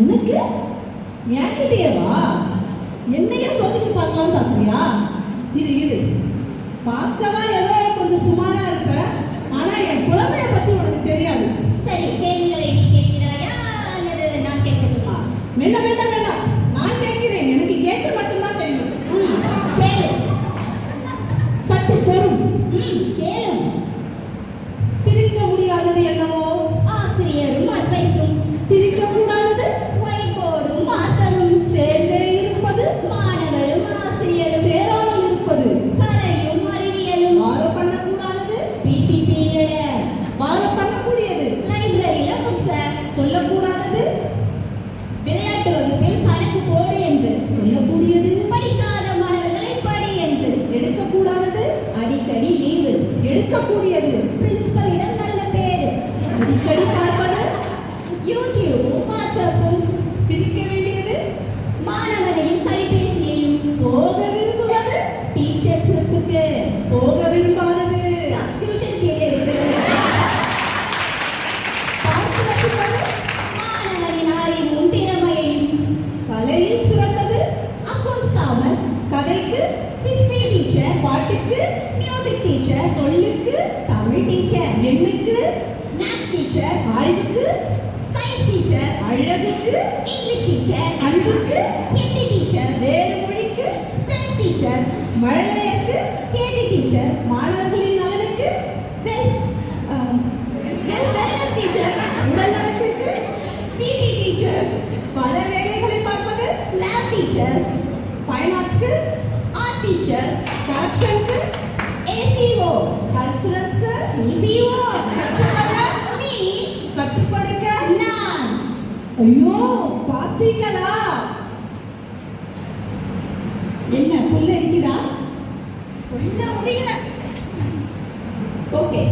எனக்கு என்கிட்டயேவா? என்னைய சோதிச்சு பார்க்கலாம்னு பார்க்குறியா? இரு பார்க்கதான் ஏதோ கொஞ்சம் சுமாரா இருக்க, ஆனா என் புலமையை பத்தி உனக்கு தெரியாது. சரி, கேள்விகளை நீ கேட்கிறாயா அல்லது நான் கேட்கட்டுமா? வேண்டாம், நான் கேட்கிறேன். எனக்கு கேட்க மட்டும்தான் தெரியும். கேளு. சற்று பொறும். கேளும். பிரிக்க முடியாதது என்னவோ? ஆசிரியரும் அட்வைஸும். பிரிக்க கூடாதது ஒயிட் போர்டும் மார்க்கரும். சேர்ந்தே இருப்பது மாணவரும் ஆசிரியரும். சேராமல் இருப்பது கலையும் அறிவியலும். வாரம் பண்ணக்கூடாதது பிடி பீரியட். வாரம் பண்ணக்கூடியது லைப்ரரியில புக்ஸ். சொல்லக்கூடாதது விளையாட்டு வகுப்பில் கணக்கு போடு என்று. சொல்லக்கூடியது படிக்காத மாணவர்களை படி என்று. எடுக்கக்கூடாதது அடிக்கடி லீவு. எடுக்கக்கூடியது பிரின்சிபலிடம் நல்ல பேரு. அடிக்கடி பார்ப்பது யூடியூபும் வாட்ஸ்அப்பும். பிரிக்க வேண்டியது மாணவனையும் கைபேசியையும். போக விரும்புவது டீச்சர் ட்ரிப்புக்கு. போக விரும்பாதது சப்ஸ்டிடியூஷன் பீரியடுக்கு. பார்த்து ரசிப்பது மாணவனின் அறிவும் திறமையையும். கலையில் சிறந்தது அக்கவுண்ட்ஸ் தாமஸ். கதைக்கு ஹிஸ்டரி டீச்சர். பாட்டுக்கு மியூசிக் டீச்சர். சொல்லுக்கு தமிழ் டீச்சர். எண்ணுக்கு மேத்ஸ் டீச்சர். ஆய்வுக்கு சயின்ஸ் டீச்சர், அழகுக்கு இங்கிலீஷ் டீச்சர், அன்புக்கு ஹிந்தி டீச்சர்ஸ், வேறு மொழிக்கு பிரெஞ்சு டீச்சர், மழலையருக்கு கேஜி டீச்சர்ஸ், மாணவர்களின் நலனுக்கு வெல்னஸ் டீச்சர், உடல் நலத்திற்கு பிடி டீச்சர்ஸ், பல வேலைகளை பார்ப்பது லேப் டீச்சர்ஸ், ஃபைன் ஆர்ட்ஸ்க்கு ஆர்ட் டீச்சர்ஸ், கரெக்ஷனுக்கு ஏசிஓ, கல்ச்சுரல்ஸ்க்கு சிசிஓ, கற்றுக்கொள்ள நீ, கற்றுக் கொடுக்க நான். ஐயோ பாத்தீங்களா என்ன புல்ல இருக்குதா? சொல்ல முடியல ஓகே